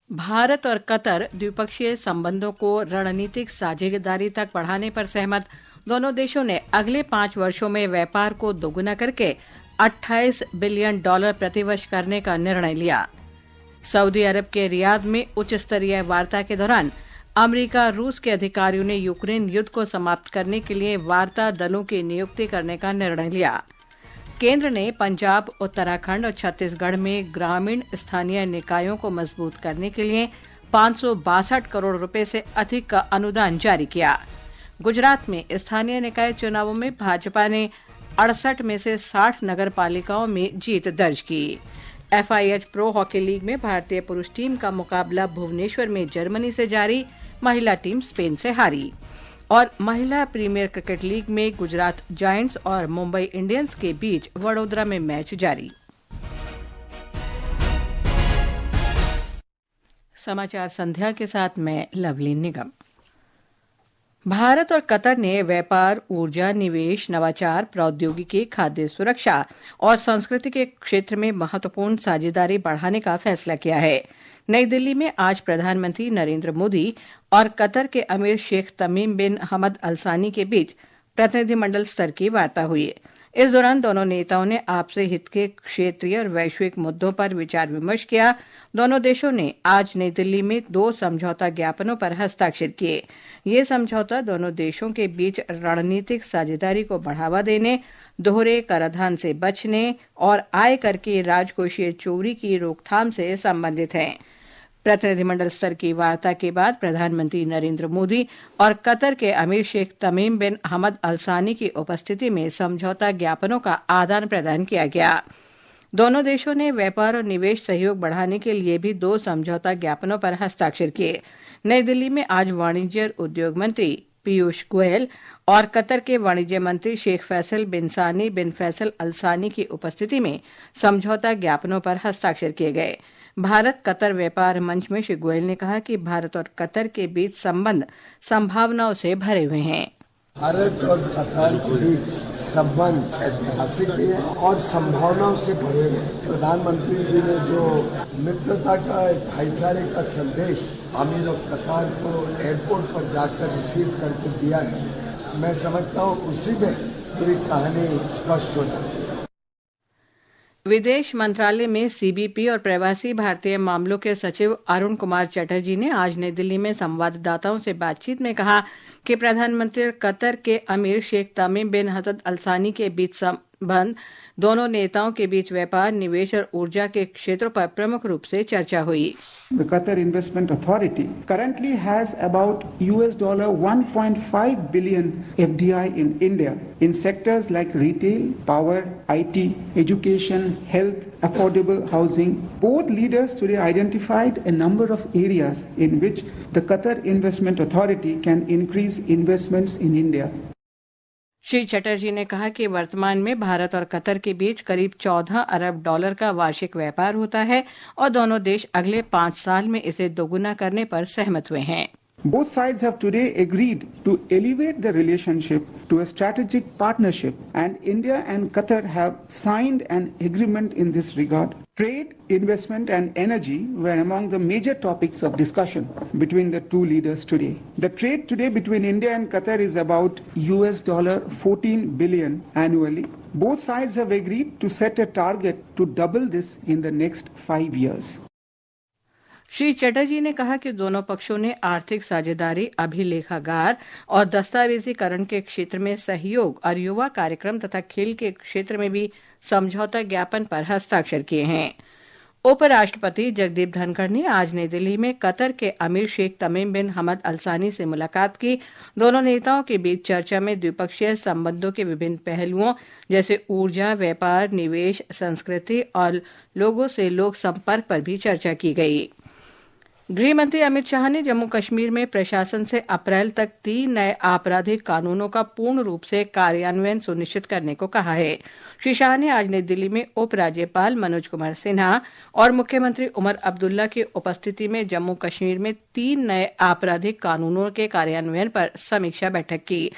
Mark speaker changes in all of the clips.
Speaker 1: भारत और कतर द्विपक्षीय संबंधों को रणनीतिक साझेदारी तक बढ़ाने पर सहमत। दोनों देशों ने अगले 5 वर्षों में व्यापार को दोगुना करके $28 बिलियन प्रतिवर्ष करने का निर्णय लिया। सऊदी अरब के रियाद में उच्च स्तरीय वार्ता के दौरान अमेरिका रूस के अधिकारियों ने यूक्रेन युद्ध को समाप्त करने के लिए वार्ता दलों की नियुक्ति करने का निर्णय लिया। केंद्र ने पंजाब, उत्तराखंड और छत्तीसगढ़ में ग्रामीण स्थानीय निकायों को मजबूत करने के लिए 562 करोड़ रुपए से अधिक का अनुदान जारी किया। गुजरात में स्थानीय निकाय चुनावों में भाजपा ने 68 में से 60 नगर पालिकाओं में जीत दर्ज की। FIH प्रो हॉकी लीग में भारतीय पुरुष टीम का मुकाबला भुवनेश्वर में जर्मनी से जारी, महिला टीम स्पेन से हारी। और महिला प्रीमियर क्रिकेट लीग में गुजरात जायंट्स और मुंबई इंडियंस के बीच वडोदरा में मैच जारी। समाचार संध्या के साथ मैं लवली निगम। भारत और कतर ने व्यापार, ऊर्जा, निवेश, नवाचार, प्रौद्योगिकी, खाद्य सुरक्षा और संस्कृति के क्षेत्र में महत्वपूर्ण साझेदारी बढ़ाने का फैसला किया है। नई दिल्ली में आज प्रधानमंत्री नरेंद्र मोदी और कतर के अमीर शेख तमीम बिन हमद अल सानी के बीच प्रतिनिधिमंडल स्तर की वार्ता हुई। इस दौरान दोनों नेताओं ने आपसी हित के क्षेत्रीय और वैश्विक मुद्दों पर विचार विमर्श किया। दोनों देशों ने आज नई दिल्ली में 2 समझौता ज्ञापनों पर हस्ताक्षर किए। ये समझौता दोनों देशों के बीच रणनीतिक साझेदारी को बढ़ावा देने, दोहरे कराधान से बचने और आयकर की राजकोषीय चोरी की रोकथाम से संबंधित हैं। प्रतिनिधिमंडल स्तर की वार्ता के बाद प्रधानमंत्री नरेंद्र मोदी और कतर के अमीर शेख तमीम बिन हमद अल सानी की उपस्थिति में समझौता ज्ञापनों का आदान प्रदान किया गया। दोनों देशों ने व्यापार और निवेश सहयोग बढ़ाने के लिए भी 2 समझौता ज्ञापनों पर हस्ताक्षर किए। नई दिल्ली में आज वाणिज्य और उद्योग मंत्री पीयूष गोयल और कतर के वाणिज्य मंत्री शेख फैसल बिन सानी बिन फैसल अल सानी की उपस्थिति में समझौता ज्ञापनों पर हस्ताक्षर किए गए। भारत कतर व्यापार मंच में श्री गोयल ने कहा कि भारत और कतर के बीच संबंध संभावनाओं से भरे हुए हैं।
Speaker 2: भारत और कतर के बीच संबंध ऐतिहासिक है और संभावनाओं से भरे हुए हैं। प्रधानमंत्री जी ने जो मित्रता का, भाईचारे का संदेश अमीर और कतर को एयरपोर्ट पर जाकर रिसीव करके दिया है, मैं समझता हूँ उसी में पूरी कहानी स्पष्ट हो जाती है।
Speaker 1: विदेश मंत्रालय में CBP और प्रवासी भारतीय मामलों के सचिव अरुण कुमार चटर्जी ने आज नई दिल्ली में संवाददाताओं से बातचीत में कहा कि प्रधानमंत्री और कतर के अमीर शेख तमीम बिन हमद अल सानी के बीच संबंध, दोनों नेताओं के बीच व्यापार, निवेश और ऊर्जा के क्षेत्रों पर प्रमुख रूप से चर्चा हुई।
Speaker 3: The Qatar Investment Authority currently has about $1.5 billion FDI in India in sectors like retail, power, IT, education, health, affordable housing. Both leaders today identified a number of areas in which the Qatar Investment Authority can increase investments in India.
Speaker 1: Shri Chatterjee ने कहा कि वर्तमान में भारत और Qatar के बीच करीब $14 अरब का वार्षिक व्यापार होता है और दोनों देश अगले 5 साल में इसे दोगुना करने पर सहमत हुए हैं।
Speaker 3: Both sides have today agreed to elevate the relationship to a strategic partnership, and India and Qatar have signed an agreement in this regard. Trade, investment and energy were among the major topics of discussion between the two leaders today. The trade today between India and Qatar is about $14 billion annually. Both sides have agreed to set a target to double this in the next 5 years.
Speaker 1: Shri Chatterjee ने कहा कि दोनों पक्षों ने आर्थिक साझेदारी, अभिलेखागार और दस्तावेजीकरण के क्षेत्र में सहयोग और युवा कार्यक्रम तथा खेल के क्षेत्र में भी समझौता ज्ञापन पर हस्ताक्षर किए हैं। उपराष्ट्रपति जगदीप धनखड़ ने आज नई दिल्ली में कतर के अमीर शेख तमीम बिन हमद अल सानी से मुलाकात की। दोनों नेताओं के बीच चर्चा में द्विपक्षीय संबंधों के विभिन्न पहलुओं जैसे ऊर्जा, व्यापार, निवेश, संस्कृति और लोगों से लोक संपर्क पर भी चर्चा की गई। गृह मंत्री अमित शाह ने जम्मू कश्मीर में प्रशासन से अप्रैल तक 3 नए आपराधिक कानूनों का पूर्ण रूप से कार्यान्वयन सुनिश्चित करने को कहा है। श्री शाह ने आज नई दिल्ली में उपराज्यपाल मनोज कुमार सिन्हा और मुख्यमंत्री उमर अब्दुल्ला की उपस्थिति में जम्मू कश्मीर में 3 नए आपराधिक कानूनों के कार्यान्वयन पर समीक्षा बैठक की।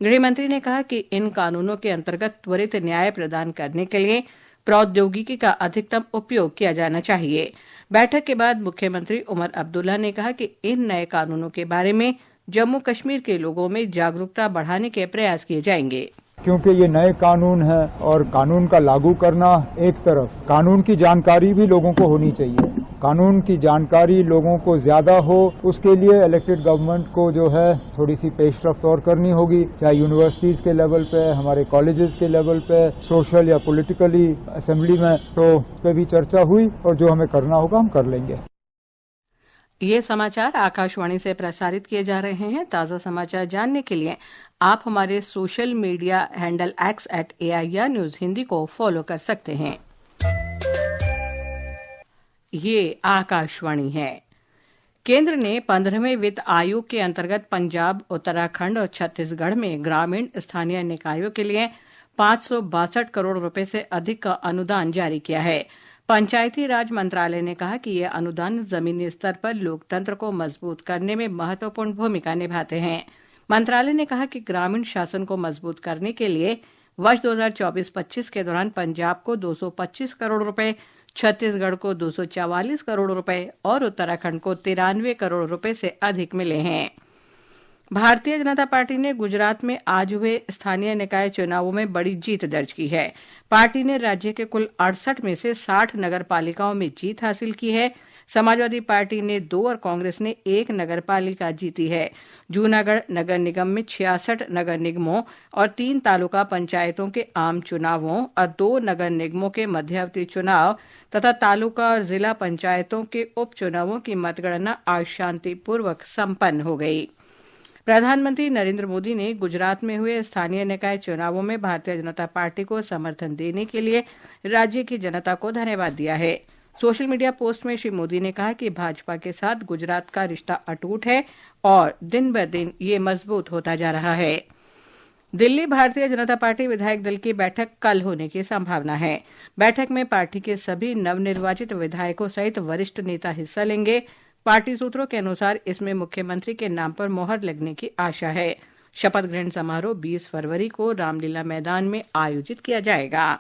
Speaker 1: गृह मंत्री ने कहा कि इन कानूनों के अंतर्गत त्वरित न्याय प्रदान करने के लिए प्रौद्योगिकी का अधिकतम उपयोग किया जाना चाहिए। बैठक के बाद मुख्यमंत्री उमर अब्दुल्ला ने कहा कि इन नए कानूनों के बारे में जम्मू कश्मीर के लोगों में जागरूकता बढ़ाने के प्रयास किए जाएंगे।
Speaker 4: क्योंकि ये नए कानून है और कानून का लागू करना एक तरफ, कानून की जानकारी भी लोगों को होनी चाहिए। कानून की जानकारी लोगों को ज्यादा हो, उसके लिए इलेक्टेड गवर्नमेंट को जो है थोड़ी सी पेशरफ्त और करनी होगी, चाहे यूनिवर्सिटीज के लेवल पे, हमारे कॉलेजेस के लेवल पे, सोशल या पॉलिटिकली असेंबली में, तो इस पे भी चर्चा हुई और जो हमें करना होगा हम कर लेंगे।
Speaker 1: ये समाचार आकाशवाणी से प्रसारित किए जा रहे हैं। ताज़ा समाचार जानने के लिए आप हमारे social media handle @AIR news Hindi को फॉलो कर सकते हैं। ये आकाशवाणी है। केंद्र ने 15वें वित्त आयोग के अंतर्गत पंजाब, उत्तराखंड और छत्तीसगढ़ में ग्रामीण स्थानीय निकायों के लिए 562 करोड़ रुपए से अधिक का अनुदान जारी किया है। पंचायती राज मंत्रालय ने कहा कि यह अनुदान जमीनी स्तर पर लोकतंत्र को मजबूत करने में महत्वपूर्ण भूमिका निभाते हैं। मंत्रालय ने कहा कि ग्रामीण शासन को मजबूत करने के लिए वर्ष 2024-25 के दौरान पंजाब को 225 करोड़ रुपए, छत्तीसगढ़ को 244 करोड़ रुपए और उत्तराखंड को 93 करोड़ रुपए से अधिक मिले हैं। भारतीय जनता पार्टी ने गुजरात में आज हुए स्थानीय निकाय चुनावों में बड़ी जीत दर्ज की है। पार्टी ने राज्य के कुल 68 में से 60 नगर पालिकाओं में जीत हासिल की है। समाजवादी पार्टी ने 2 और कांग्रेस ने 1 नगर पालिका जीती है। जूनागढ़ नगर निगम में 66 नगर निगमों और 3 तालुका पंचायतों के आम चुनावों और 2 नगर निगमों के मध्यावधि चुनाव तथा तालुका और जिला पंचायतों के उपचुनावों की मतगणना आज शांतिपूर्वक संपन्न हो गई। प्रधानमंत्री नरेंद्र मोदी ने गुजरात में हुए स्थानीय निकाय चुनावों में भारतीय जनता पार्टी को समर्थन देने के लिए राज्य की जनता को धन्यवाद दिया है। सोशल मीडिया पोस्ट में श्री मोदी ने कहा कि भाजपा के साथ गुजरात का रिश्ता अटूट है और दिन ब दिन ये मजबूत होता जा रहा है। दिल्ली भारतीय जनता पार्टी विधायक दल की बैठक कल होने की संभावना है। बैठक में पार्टी के सभी नवनिर्वाचित विधायकों सहित वरिष्ठ नेता हिस्सा लेंगे। पार्टी सूत्रों के अनुसार इसमें मुख्यमंत्री के नाम पर मोहर लगने की आशा है। शपथ ग्रहण समारोह 20 फरवरी को रामलीला मैदान में आयोजित किया जाएगा।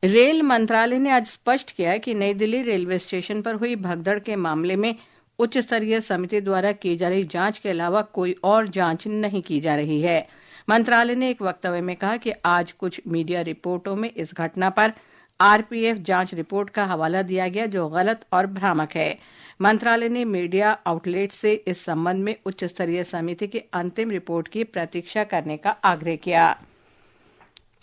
Speaker 1: रेल मंत्रालय ने आज स्पष्ट किया कि नई दिल्ली रेलवे स्टेशन पर हुई भगदड़ के मामले में उच्च स्तरीय समिति द्वारा की जा रही जांच के अलावा कोई और जांच नहीं की जा रही है। मंत्रालय ने एक वक्तव्य में कहा कि आज कुछ मीडिया रिपोर्टों में इस घटना पर आरपीएफ जांच रिपोर्ट का हवाला दिया गया जो गलत और भ्रामक है। मंत्रालय ने मीडिया आउटलेट से इस संबंध में उच्च स्तरीय समिति की अंतिम रिपोर्ट की प्रतीक्षा करने का आग्रह किया।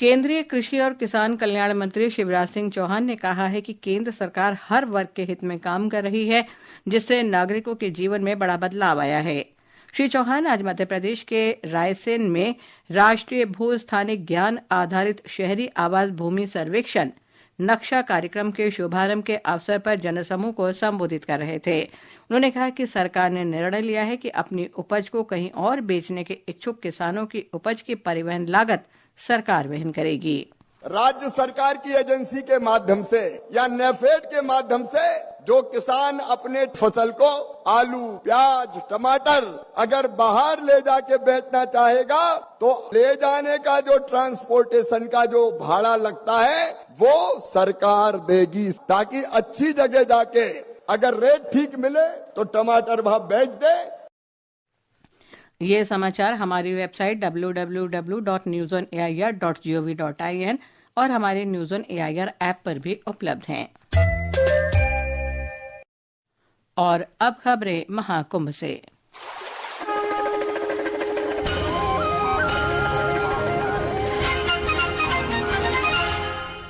Speaker 1: केंद्रीय कृषि और किसान कल्याण मंत्री शिवराज सिंह चौहान ने कहा है कि केंद्र सरकार हर वर्ग के हित में काम कर रही है, जिससे नागरिकों के जीवन में बड़ा बदलाव आया है। श्री चौहान आज मध्य प्रदेश के रायसेन में राष्ट्रीय भू स्थानिक ज्ञान आधारित शहरी आवास भूमि सर्वेक्षण नक्शा कार्यक्रम के शुभारंभ के अवसर पर जनसमूह को संबोधित कर रहे थे। उन्होंने कहा कि सरकार ने निर्णय लिया है कि अपनी उपज को कहीं और बेचने के इच्छुक किसानों की उपज की परिवहन लागत सरकार वहन करेगी।
Speaker 5: राज्य सरकार की एजेंसी के माध्यम से या नेफेड के माध्यम से जो किसान अपने फसल को आलू, प्याज, टमाटर अगर बाहर ले जाके बेचना चाहेगा तो ले जाने का जो ट्रांसपोर्टेशन का जो भाड़ा लगता है वो सरकार देगी, ताकि अच्छी जगह जाके अगर रेट ठीक मिले तो टमाटर वहां बेच दे।
Speaker 1: ये समाचार हमारी वेबसाइट www.newsonair.gov.in और हमारे न्यूज़ ऑन एआईआर ऐप पर भी उपलब्ध हैं। और अब खबरें महाकुंभ से।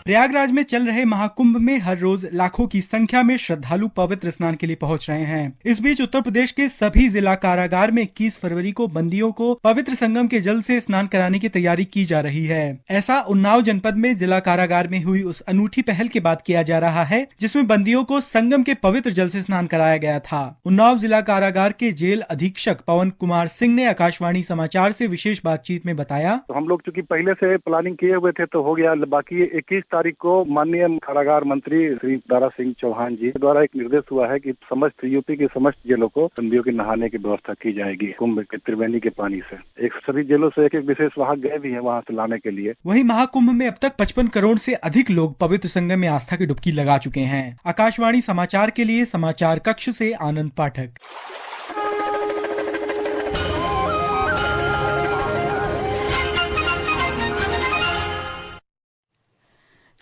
Speaker 6: प्रयागराज में चल रहे महाकुंभ में हर रोज लाखों की संख्या में श्रद्धालु पवित्र स्नान के लिए पहुंच रहे हैं। इस बीच उत्तर प्रदेश के सभी जिला कारागार में 21 फरवरी को बंदियों को पवित्र संगम के जल से स्नान कराने की तैयारी की जा रही है। ऐसा उन्नाव जनपद में जिला कारागार में हुई उस अनूठी पहल के बाद किया जा रहा है जिसमें बंदियों को संगम के पवित्र जल से स्नान कराया गया था। उन्नाव जिला कारागार के जेल अधीक्षक पवन कुमार सिंह ने आकाशवाणी समाचार से विशेष बातचीत में बताया,
Speaker 7: तो हम लोग चूंकि पहले से प्लानिंग किए हुए थे तो हो गया, बाकी 21 तारीख को माननीय कारागार मंत्री श्री दारा सिंह चौहान जी द्वारा एक निर्देश हुआ है कि समस्त यूपी के समस्त जेलों को बंदियों के नहाने की व्यवस्था की जाएगी कुंभ के त्रिवेणी के पानी से। एक सभी जेलों से एक विशेष वाहक गए भी हैं वहां से लाने के लिए।
Speaker 6: वहीं महाकुंभ में अब तक 55 करोड़ से अधिक लोग पवित्र संगम में आस्था की डुबकी लगा चुके हैं। आकाशवाणी समाचार के लिए समाचार कक्ष से आनंद पाठक।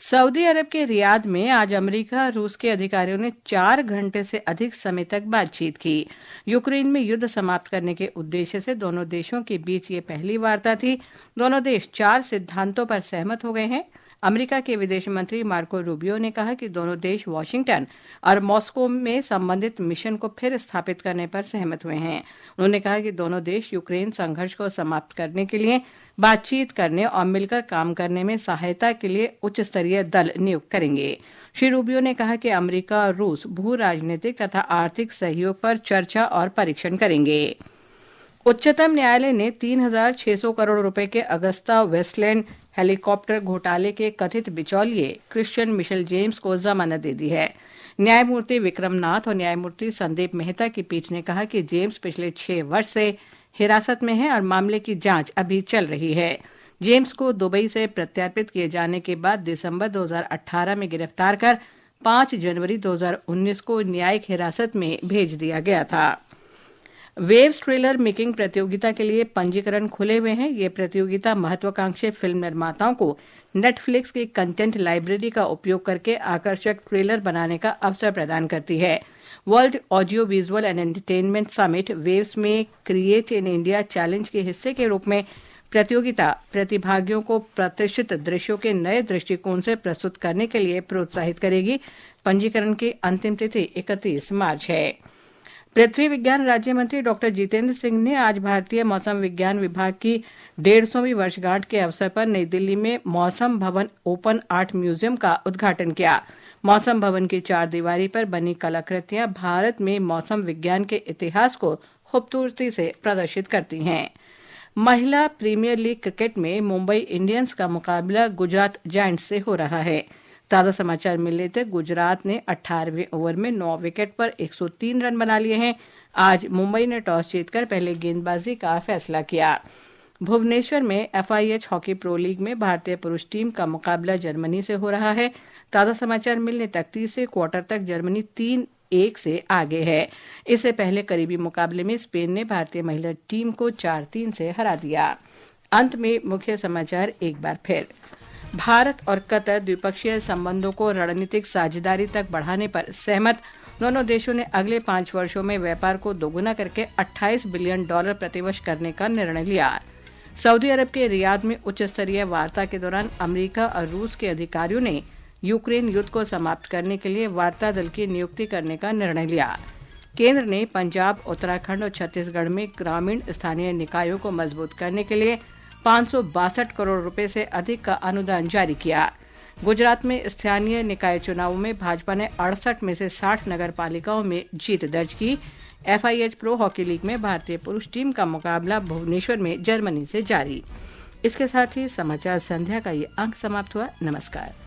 Speaker 1: सऊदी अरब के रियाद में आज अमेरिका और रूस के अधिकारियों ने 4 घंटे से अधिक समय तक बातचीत की। यूक्रेन में युद्ध समाप्त करने के उद्देश्य से दोनों देशों के बीच ये पहली वार्ता थी। दोनों देश 4 सिद्धांतों पर सहमत हो गए हैं। अमेरिका के विदेश मंत्री मार्को रूबियो ने कहा कि दोनों देश वाशिंगटन और मॉस्को में संबंधित मिशन को फिर स्थापित करने पर सहमत हुए हैं। उन्होंने कहा कि दोनों देश यूक्रेन संघर्ष को समाप्त करने के लिए बातचीत करने और मिलकर काम करने में सहायता के लिए उच्च स्तरीय दल नियुक्त करेंगे। श्री रूबियो ने कहा कि अमेरिका और रूस भू राजनीतिक तथा आर्थिक सहयोग पर चर्चा और परीक्षण करेंगे। उच्चतम न्यायालय ने 3,600 करोड़ रुपए के अगस्ता वेस्टलैंड हेलीकॉप्टर घोटाले के कथित बिचौलिए क्रिश्चियन मिशेल जेम्स को जमानत दे दी है। न्यायमूर्ति विक्रम नाथ और न्यायमूर्ति संदीप मेहता की पीठ ने कहा कि जेम्स पिछले 6 वर्ष से हिरासत में है और मामले की जांच अभी चल रही है। जेम्स को दुबई से प्रत्यार्पित किए जाने के बाद दिसंबर 2018 में गिरफ्तार कर 5 जनवरी 2019 को न्यायिक हिरासत में भेज दिया गया था। वेव्स ट्रेलर मेकिंग प्रतियोगिता के लिए पंजीकरण खुले हुए हैं। ये प्रतियोगिता महत्वाकांक्षी फिल्म निर्माताओं को नेटफ्लिक्स की कंटेंट लाइब्रेरी का उपयोग करके आकर्षक ट्रेलर बनाने का अवसर प्रदान करती है। World audio visual and entertainment summit waves में क्रिएट इन इंडिया चैलेंज के हिस्से के रूप में प्रतियोगिता प्रतिभागियों को प्रतिष्ठित दृश्यों के नए दृष्टिकोण से प्रस्तुत करने के लिए प्रोत्साहित करेगी। पंजीकरण की अंतिम तिथि 31 मार्च है। पृथ्वी विज्ञान राज्य मंत्री डॉक्टर जितेंद्र सिंह ने आज भारतीय मौसम विज्ञान विभाग की 150वीं वर्षगांठ के अवसर पर नई दिल्ली में मौसम भवन ओपन आर्ट म्यूजियम का उद्घाटन किया। मौसम भवन की 4 दीवारी पर बनी कलाकृतियां भारत में मौसम विज्ञान के इतिहास को खूबसूरती से प्रदर्शित करती हैं। महिला प्रीमियर लीग क्रिकेट में मुंबई इंडियंस का मुकाबला गुजरात जायंट्स से हो रहा है। ताजा समाचार मिलने तक गुजरात ने 18वें ओवर में 9 विकेट पर 103 रन बना लिए हैं। आज मुंबई ने टॉस जीतकर पहले गेंदबाजी का फैसला किया। भुवनेश्वर में FIH हॉकी प्रो लीग में भारतीय पुरुष टीम का मुकाबला जर्मनी से हो रहा है। ताजा समाचार मिलने तक तीसरे क्वार्टर तक जर्मनी 3-1 से आगे है। इससे पहले करीबी मुकाबले में स्पेन ने भारतीय महिला टीम को 4-3 से हरा दिया। अंत में मुख्य समाचार एक बार फिर। भारत और कतर द्विपक्षीय संबंधों को रणनीतिक साझेदारी तक बढ़ाने पर सहमत। दोनों देशों ने अगले 5 वर्षों में व्यापार को दोगुना करके $28 बिलियन प्रतिवर्ष करने का निर्णय लिया। सऊदी अरब के रियाद में उच्च स्तरीय वार्ता के दौरान अमेरिका और रूस के अधिकारियों ने यूक्रेन युद्ध को समाप्त करने के लिए वार्ता दल की नियुक्ति करने का निर्णय लिया। केंद्र ने पंजाब, उत्तराखंड और छत्तीसगढ़ में ग्रामीण स्थानीय निकायों को मजबूत करने के लिए 562 करोड़ रुपए से अधिक का अनुदान जारी किया। गुजरात में स्थानीय निकाय चुनावों में भाजपा ने 68 में से 60 नगर पालिकाओं में जीत दर्ज की। FIH प्रो हॉकी लीग में भारतीय पुरुष टीम का मुकाबला भुवनेश्वर में जर्मनी से जारी। इसके साथ ही समाचार संध्या का ये अंक समाप्त हुआ। नमस्कार।